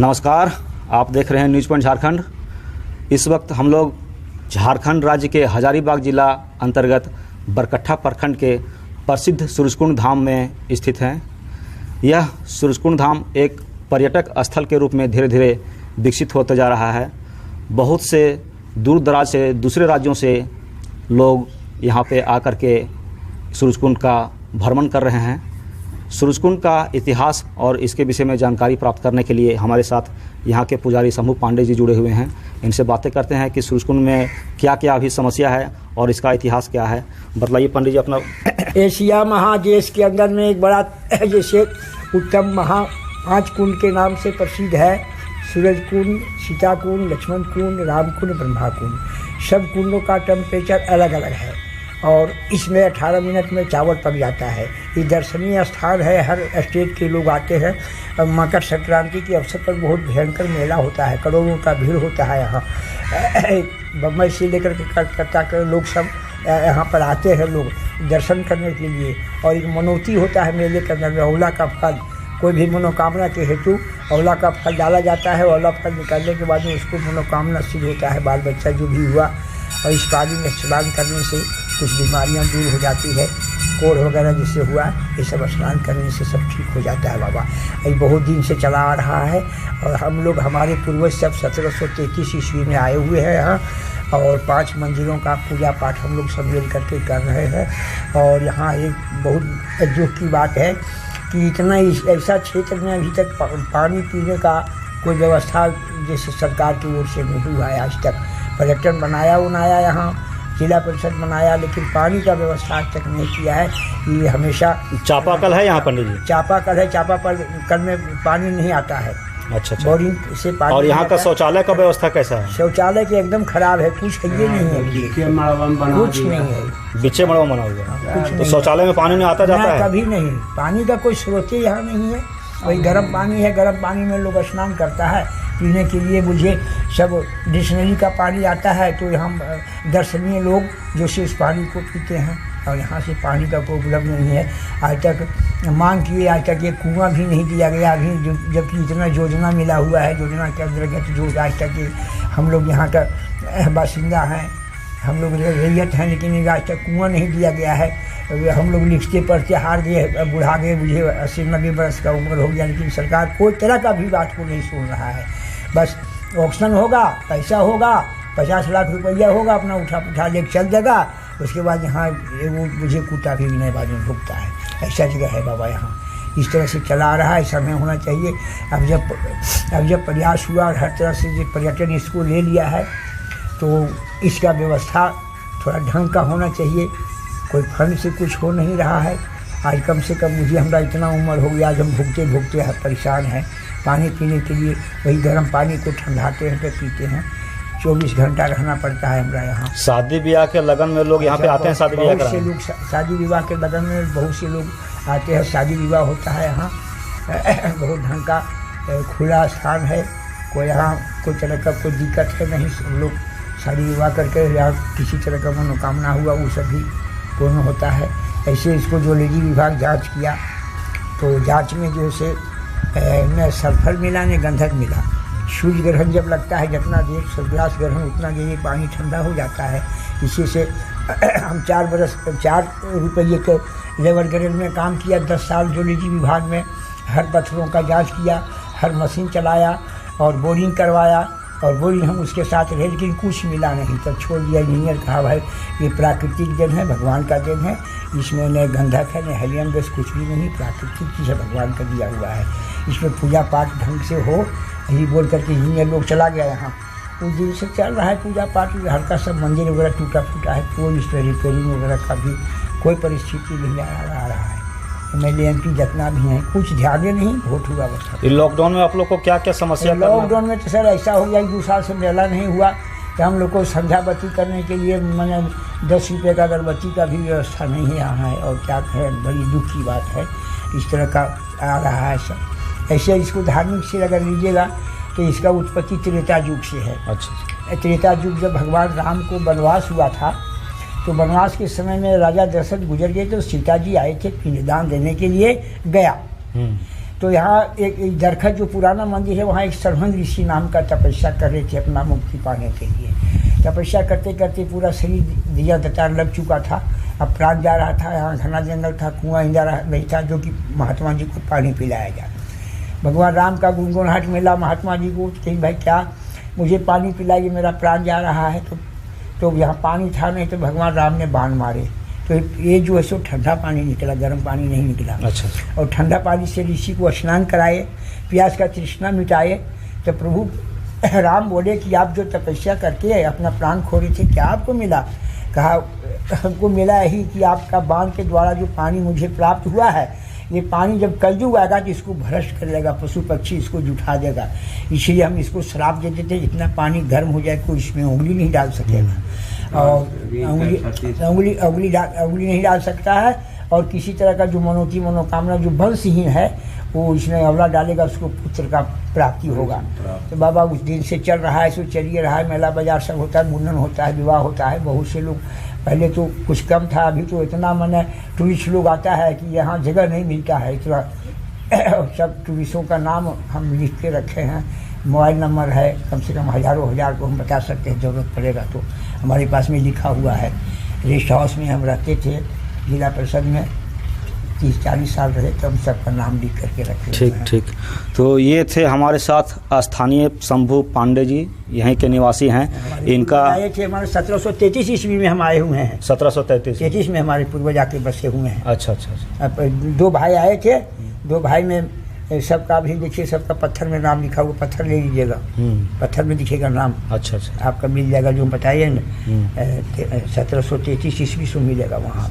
नमस्कार, आप देख रहे हैं न्यूज़ पॉइंट झारखंड। इस वक्त हम लोग झारखंड राज्य के हजारीबाग जिला अंतर्गत बरकट्ठा प्रखंड के प्रसिद्ध सूरजकुंड धाम में स्थित हैं। यह सूरजकुंड धाम एक पर्यटक स्थल के रूप में धीरे धीरे विकसित होता जा रहा है। बहुत से दूर दराज से दूसरे राज्यों से लोग यहाँ पे आकर के सूरजकुंड का भ्रमण कर रहे हैं। सूरजकुंड का इतिहास और इसके विषय में जानकारी प्राप्त करने के लिए हमारे साथ यहाँ के पुजारी शंभू पांडे जी जुड़े हुए हैं। इनसे बातें करते हैं कि सूरजकुंड में क्या क्या अभी समस्या है और इसका इतिहास क्या है। बतलाइए पंडित जी अपना। एशिया महादेश के अंदर में एक बड़ा जैसे उत्तम 5 कुंड के नाम से प्रसिद्ध है। सूरज कुंड, सीता कुंड, लक्ष्मण कुंड, राम कुंड, ब्रह्मा कुंड। सब कुंडों का टेम्परेचर अलग अलग है और इसमें 18 मिनट में चावल पक जाता है। ये दर्शनीय स्थान है, हर स्टेट के लोग आते हैं। मकर संक्रांति के अवसर पर बहुत भयंकर मेला होता है, करोड़ों का भीड़ होता है यहाँ। बम्बई से लेकर के कलकत्ता के लोग सब यहाँ पर आते हैं लोग दर्शन करने के लिए। और एक मनौती होता है मेले के अंदर में, औला का फल, कोई भी मनोकामना के हेतु औला का फल डाला जाता है। औला फल निकालने के बाद में उसको मनोकामना सिद्ध होता है, बाल बच्चा जो भी हुआ। और इस पानी में स्नान करने से कुछ बीमारियां दूर हो जाती है, कोढ़ वगैरह जिससे हुआ ये सब स्नान करने से सब ठीक हो जाता है बाबा। ये बहुत दिन से चला आ रहा है और हम लोग हमारे पूर्वज सब 1733 ईस्वी में आए हुए हैं यहाँ। और 5 मंदिरों का पूजा पाठ हम लोग सब मिल करके कर रहे हैं। और यहाँ एक बहुत दुख की बात है कि इतना ऐसा क्षेत्र में अभी तक पानी पीने का कोई व्यवस्था जैसे सरकार की ओर से नहीं हुआ है आज तक। पर्यटन बनाया यहाँ, जिला परिषद बनाया, लेकिन पानी का व्यवस्था आज तक नहीं किया है। ये हमेशा चापाकल है यहाँ पंडित जी? चापाकल है, चापाकल में पानी नहीं आता है। अच्छा। बोरिंग से पानी। और यहाँ का शौचालय का व्यवस्था कैसा है? शौचालय के एकदम खराब है, कुछ है नहीं है, कुछ नहीं है, बिचे मड़वा बना हुआ है। तो शौचालय में पानी नहीं आता जाता है? कभी नहीं, पानी का कोई स्रोत यहाँ नहीं है। वही गर्म पानी है, गर्म पानी में लोग स्नान करता है पीने के लिए। मुझे सब डिक्शनरी का पानी आता है तो हम दर्शनीय लोग जो से उस पानी को पीते हैं। और यहाँ से पानी का कोई उपलब्ध नहीं है। आज तक मांग किए, आज तक ये कुआं भी नहीं दिया गया अभी, जबकि इतना योजना मिला हुआ है। योजना के अंतर्गत जो आज तक हम लोग यहाँ का बासिंदा हैं, हम लोग रैयत हैं, लेकिन आज तक कुआं नहीं दिया गया है। हम लोग लिखते पढ़ते हार गए, बुढ़ा गए, मुझे 80-90 वर्ष का उम्र हो गया, लेकिन सरकार कोई तरह का भी बात को नहीं सुन रहा है। बस ऑक्शन होगा, पैसा होगा, 50 लाख रुपया होगा, अपना उठा लेके चल देगा। उसके बाद यहाँ वो मुझे कुत्ता भी नहीं बाद में भुगता है। ऐसा जगह है बाबा यहाँ। इस तरह से चला आ रहा है, ऐसा नहीं होना चाहिए। अब जब प्रयास हुआ और हर तरह से जो पर्यटन इसको ले लिया है तो इसका व्यवस्था थोड़ा ढंग का होना चाहिए। कोई फंड से कुछ हो नहीं रहा है। आज कम से कम मुझे हमारा इतना उम्र हो गया, आज हम भुगते परेशान हैं। पानी पीने के लिए वही गर्म पानी को ठंडाते हैं तो पीते हैं। 24 घंटा रहना पड़ता है हमारा यहाँ। शादी ब्याह के लगन में लोग यहाँ पे आते हैं, शादी ब्याह से लोग शादी विवाह के लगन में बहुत से लोग आते हैं। शादी विवाह होता है यहाँ। बहुत ढंग का खुला स्थान है, कोई यहाँ कोई तरह का कोई दिक्कत है नहीं। सब लोग शादी विवाह करके या किसी तरह का मनोकामना हुआ वो सब भी पूर्ण होता है। ऐसे इसको ज्वेलरी विभाग जांच किया तो जांच में जो से न सल्फर मिला न गंधक मिला। सूर्य ग्रहण जब लगता है, जितना देर सूर्यास्त ग्रहण उतना देर पानी ठंडा हो जाता है। इसी से हम 4 रुपये के लेबर ग्रेड में काम किया, 10 साल ज्वेलरी विभाग में। हर पत्थरों का जांच किया, हर मशीन चलाया और बोरिंग करवाया। और बोरिंग हम उसके साथ रहे, लेकिन कुछ मिला नहीं। तब छोड़ दिया। इंजीनियर कहा भाई ये प्राकृतिक देन है, भगवान का देन है, इसमें न गंधक है न हेलियम गैस, कुछ भी नहीं, प्राकृतिक चीज़ है, भगवान का दिया हुआ है। इसमें पूजा पाठ ढंग से हो, यही बोल करके इंजीनियर लोग चला गया यहाँ। उस दिन से चल रहा है पूजा पाठ। हल्का सब मंदिर वगैरह टूटा फूटा है, कोई इस पर रिपेयरिंग वगैरह का भी कोई परिस्थिति नहीं आ रहा है। MLA MP जितना भी हैं कुछ ध्यान नहीं, वोट हुआ बस। लॉकडाउन में आप लोग को क्या क्या समस्या? लॉकडाउन में तो सर ऐसा हो गया, 2 साल से मेला नहीं हुआ तो हम लोग को संध्या बत्ती करने के लिए मैंने 10 रुपये का अगरबत्ती का भी व्यवस्था नहीं यहाँ है। और क्या कहें, बड़ी दुख की बात है। इस तरह का आ रहा है सब। ऐसे इसको धार्मिक से अगर लीजिएगा तो इसका उत्पत्ति त्रेता युग से है। अच्छा। त्रेता युग जब भगवान राम को वनवास हुआ था तो वनवास के समय में राजा दशरथ गुजर गए तो सीता जी आए थे पिंडदान देने के लिए गया। तो यहाँ एक दरखत जो पुराना मंदिर है, वहाँ एक सरहन ऋषि नाम का तपस्या कर रहे थे अपना मुक्ति पाने के लिए। तपस्या करते करते पूरा शरीर दिया दतार लग चुका था, अब प्राण जा रहा था। यहाँ घना जंगल था, कुआं इंदा नहीं था जो कि महात्मा जी को पानी पिलाया जाए। भगवान राम का गुनगुनाहट मिला महात्मा जी को, कहीं भाई क्या मुझे पानी पिलाइए, मेरा प्राण जा रहा है। तो यहाँ पानी था नहीं, तो भगवान राम ने बाण मारे, तो ये जो है सो ठंडा पानी निकला, गर्म पानी नहीं निकला। अच्छा। और ठंडा पानी से ऋषि को स्नान कराए, प्यास का तृष्णा मिटाए। तो प्रभु राम बोले कि आप जो तपस्या करके अपना प्राण खो रहे थे, क्या आपको मिला? कहा हमको मिला यही कि आपका बाण के द्वारा जो पानी मुझे प्राप्त हुआ है, ये पानी जब कलयुग आएगा तो इसको भ्रष्ट कर लेगा, पशु पक्षी इसको जुठा देगा। इसलिए हम इसको श्राप दे देते, इतना पानी गर्म हो जाए कोई इसमें उंगली नहीं डाल सकेगा, और उंगली नहीं डाल सकता है। और किसी तरह का जो मनोकामना जो वंशहीन है, वो इसमें अवला डालेगा, उसको पुत्र का प्राप्ति होगा। तो बाबा उस दिन से चल रहा है, सो चलिए रहा है। मेला बाजार सब होता है, मुंडन होता है, विवाह होता है। बहुत से लोग, पहले तो कुछ कम था, अभी तो इतना माने टूरिस्ट लोग आता है कि यहाँ जगह नहीं मिलता है इतना। सब टूरिस्टों का नाम हम लिख के रखे हैं, मोबाइल नंबर है, कम से कम हज़ारों हज़ार को हम बता सकते हैं, ज़रूरत पड़ेगा तो हमारे पास में लिखा हुआ है। रेस्ट हाउस में हम रहते थे, जिला परिषद में 30-40 साल रहे, तो हम सबका नाम लिख करके रखे। ठीक। तो ये थे हमारे साथ स्थानीय शंभू पांडे जी, यहीं के निवासी हैं। इनका आए थे हमारे 1733 ईस्वी में हम आए हुए हैं। 1733 में हमारे पूर्वज आके बसे हुए हैं। अच्छा। अब 2 भाई आए थे, 2 भाई में सबका भी देखिए, सबका पत्थर में नाम लिखा हुआ, पत्थर ले लीजिएगा, पत्थर में दिखेगा नाम। अच्छा। आपका मिल जाएगा, जो बताइए ना 1733 ईस्वी से मिलेगा वहाँ।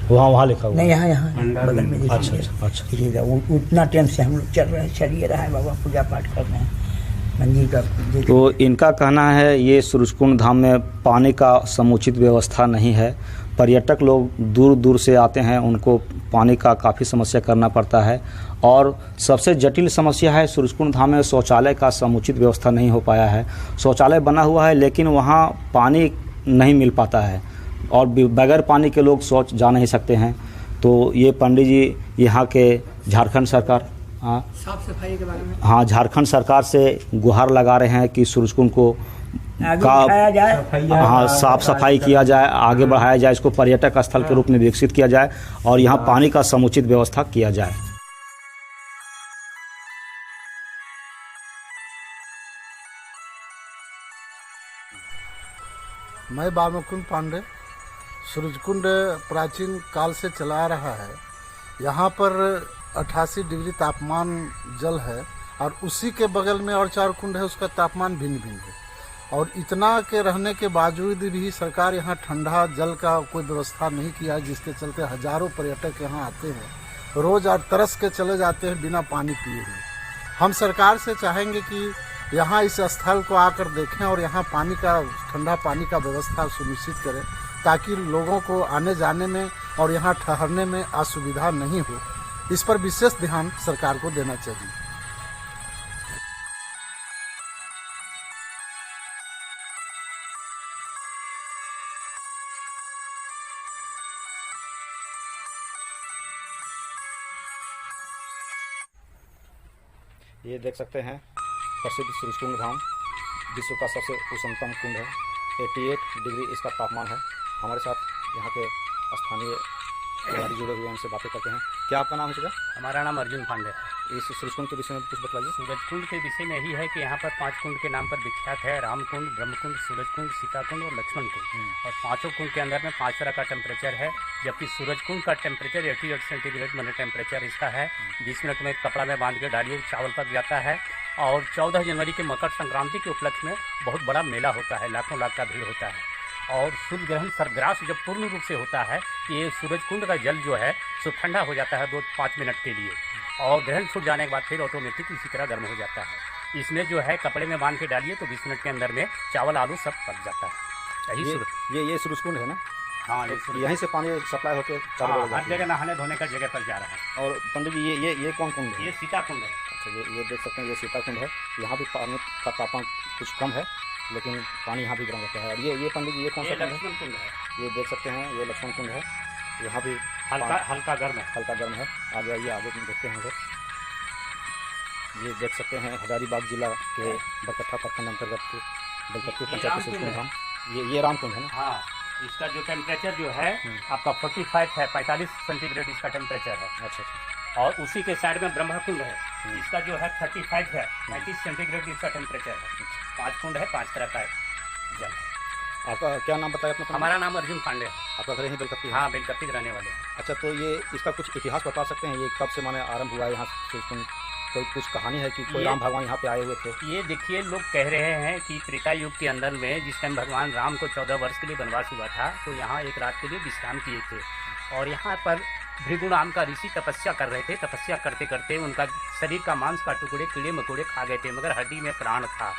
वहाँ लिखा हुआ नहीं, यहाँ बगल में अच्छा। उतना टाइम से हम लोग चल रहे हैं, चलिए रहा है बाबा, पूजा पाठ कर रहे हैं मंदिर का। तो इनका कहना है ये सूरजकुंड धाम में पानी का समुचित व्यवस्था नहीं है। पर्यटक लोग दूर दूर से आते हैं, उनको पानी का काफ़ी समस्या करना पड़ता है। और सबसे जटिल समस्या है सूरजकुंड धाम में शौचालय का समुचित व्यवस्था नहीं हो पाया है। शौचालय बना हुआ है, लेकिन वहाँ पानी नहीं मिल पाता है, और बगैर पानी के लोग शौच जा नहीं सकते हैं। तो ये पंडित जी यहाँ के झारखंड सरकार साफ सफाई के बारे में, हाँ, झारखंड सरकार से गुहार लगा रहे हैं कि सूरजकुंड को साफ सफाई किया जाए, आगे बढ़ाया जाए, इसको पर्यटक स्थल के रूप में विकसित किया जाए, और यहाँ पानी का समुचित व्यवस्था किया जाए। मैं बालमुकुंद पांडे। सूरजकुंड प्राचीन काल से चला रहा है। यहाँ पर 88 डिग्री तापमान जल है, और उसी के बगल में और 4 कुंड है, उसका तापमान भिन्न भिन्न है। और इतना के रहने के बावजूद भी सरकार यहाँ ठंडा जल का कोई व्यवस्था नहीं किया है, जिसके चलते हजारों पर्यटक यहाँ आते हैं रोज़, और तरस के चले जाते हैं बिना पानी पिए हुए। हम सरकार से चाहेंगे कि यहाँ इस स्थल को आकर देखें और यहाँ पानी का, ठंडा पानी का व्यवस्था सुनिश्चित करें, ताकि लोगों को आने जाने में और यहाँ ठहरने में असुविधा नहीं हो। इस पर विशेष ध्यान सरकार को देना चाहिए। ये देख सकते हैं प्रसिद्ध सूरजकुंड धाम, विश्व का सबसे उष्णतम कुंड है। 88 डिग्री इसका तापमान है। हमारे साथ यहाँ के स्थानीय खिलाड़ी जुड़े हुए हैं, उनसे बातें करते हैं। क्या आपका नाम है सर? हमारा नाम अर्जुन पांडे है। इस सूरजकुंड के विषय में कुछ बताइए। सूरजकुंड के विषय में यही है कि यहाँ पर 5 कुंड के नाम पर विख्यात है। रामकुंड, ब्रह्मकुंड, सूरजकुंड, सीताकुंड और लक्ष्मण कुंड। और 5 कुंड के अंदर में 5 तरह का टेम्परेचर है, जबकि सूरजकुंड का टेम्परेचर 88 सेंटीग्रेड माने टेम्परेचर इसका है। 20 मिनट में कपड़ा में बांध के डालिए, चावल पक जाता है। और 14 जनवरी के मकर संक्रांति के उपलक्ष्य में बहुत बड़ा मेला होता है, लाखों लाख का भीड़ होता है। और सूर्य ग्रहण सरग्रास जब पूर्ण रूप से होता है, ये सूरजकुंड का जल जो है सो ठंडा हो जाता है 2-5 मिनट के लिए, और ग्रहण छूट जाने के बाद फिर ऑटोमेटिक इसी तरह गर्म हो जाता है। इसमें जो है कपड़े में बांध के डालिए तो 20 मिनट के अंदर में चावल आलू सब पक जाता है। ये सूरजकुंड है ना? हाँ, यहीं से पानी सप्लाई होकर हर जगह नहाने धोने का जगह पर जा रहा है। और पंडित जी ये कौन कुंड है? ये सीताकुंड है। अच्छा, ये देख सकते हैं, ये सीताकुंड है। यहाँ भी पानी का तापमान कुछ कम है, लेकिन पानी यहाँ भी गर्म रहता है। और ये पंडित जी ये कौन सा लक्ष्मण कुंड है? ये देख सकते हैं, ये लक्ष्मण कुंड है। यहाँ भी हल्का गर्म है। हल्का गर्म है। आगे आइए, आगे देखते हैं उधर। ये देख सकते हैं हजारीबाग जिला के बरकट्ठा प्रखंड अंतर्गत के बलकट्टी पंचायत के सूरजकुंड धाम। ये रामकुंड है ना? हाँ, इसका जो टेम्परेचर जो है आपका 45 है, 45 सेंटीग्रेड इसका टेम्परेचर है। अच्छा। और उसी के साइड में ब्रह्मकुंड है, इसका जो है 35 है, 35 सेंटीग्रेड इसका टेम्परेचर है। 5 कुंड है, 5 तरह का जल। आपका क्या नाम बताया अपना? हमारा नाम अर्जुन पांडे है। आपका घर यहीं बेलकट्टी है? हाँ, बेलकट्टी के रहने वाले हैं। अच्छा, तो ये इसका कुछ इतिहास बता सकते हैं? ये कब से माने आरंभ हुआ है यहाँ सूरजकुंड? कोई कुछ कहानी है कि कोई राम भगवान यहाँ पे आए हुए थे? ये देखिए, लोग कह रहे हैं कि त्रेता युग के अंदर में जिस टाइम भगवान राम को 14 वर्ष के लिए वनवास हुआ था, तो यहाँ एक रात के लिए विश्राम किए थे। और यहाँ पर भृगु नाम का ऋषि तपस्या कर रहे थे। तपस्या करते करते उनका शरीर का मांस का टुकड़े कीड़े मकोड़े खा गए थे, मगर हड्डी में प्राण था।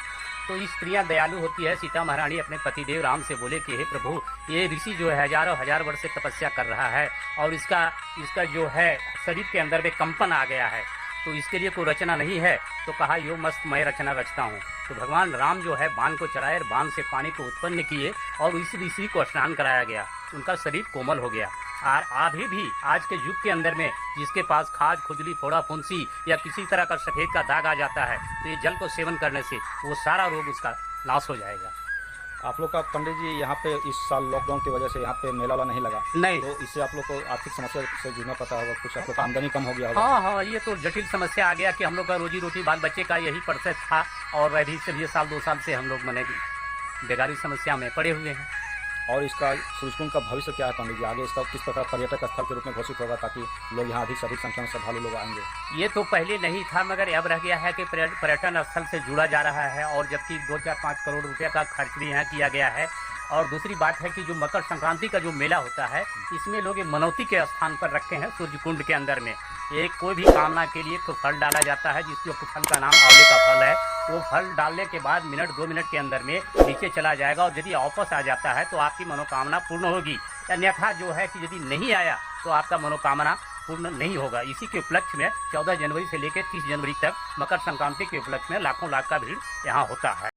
तो स्त्रियां दयालु होती है। सीता महारानी अपने पतिदेव राम से बोले कि हे प्रभु, ये ऋषि जो है हजारों हजार वर्ष से तपस्या कर रहा है और इसका जो है शरीर के अंदर में कंपन आ गया है, तो इसके लिए कोई रचना नहीं है। तो कहा, यो मस्त मैं रचना रचता हूँ। तो भगवान राम जो है बाण को चढ़ाए और बाण से पानी को उत्पन्न किए और इस ऋषि को स्नान कराया गया। उनका शरीर कोमल हो गया। और अभी भी आज के युग के अंदर में जिसके पास खाज, खुजली, फोड़ा, फुंसी या किसी तरह का सफेद का दाग आ जाता है, तो ये जल को सेवन करने से वो सारा रोग उसका नाश हो जाएगा। आप लोग का पंडित जी यहाँ पे इस साल लॉकडाउन की वजह से यहाँ पे मेला वाला नहीं लगा? नहीं। तो इससे आप लोग को आर्थिक समस्या से जूझना पड़ता होगा, कुछ आप लोग का आमदनी कम हो गया होगा? हाँ, ये तो जटिल समस्या आ गया कि हम लोग का रोजी रोटी बाल बच्चे का यही प्रोसेस था। और अभी से ये साल 2 साल से हम लोग मैंने बेकारी समस्या में पड़े हुए हैं। और इसका सूरजकुंड का भविष्य क्या है पंडित जी? आगे इसका किस प्रकार पर्यटक स्थल के रूप में घोषित होगा ताकि लोग यहाँ अधिक से अधिक संख्या में श्रद्धालु लोग आएंगे? ये तो पहले नहीं था, मगर अब रह गया है कि पर्यटन स्थल से जुड़ा जा रहा है। और जबकि 2-4-5 करोड़ रुपये का खर्च भी यहाँ किया गया है। और दूसरी बात है कि जो मकर संक्रांति का जो मेला होता है, इसमें लोग मनौती के स्थान पर रखते हैं सूरजकुंड के अंदर में। एक कोई भी कामना के लिए तो फल डाला जाता है, जिसके फल का नाम आंवले का फल है। वो फल डालने के बाद 1-2 मिनट के अंदर में नीचे चला जाएगा और यदि वापस आ जाता है तो आपकी मनोकामना पूर्ण होगी। अन्यथा जो है कि यदि नहीं आया तो आपका मनोकामना पूर्ण नहीं होगा। इसी के उपलक्ष्य में 14 जनवरी से लेकर 30 जनवरी तक मकर संक्रांति के उपलक्ष्य में लाखों लाख का भीड़ यहाँ होता है।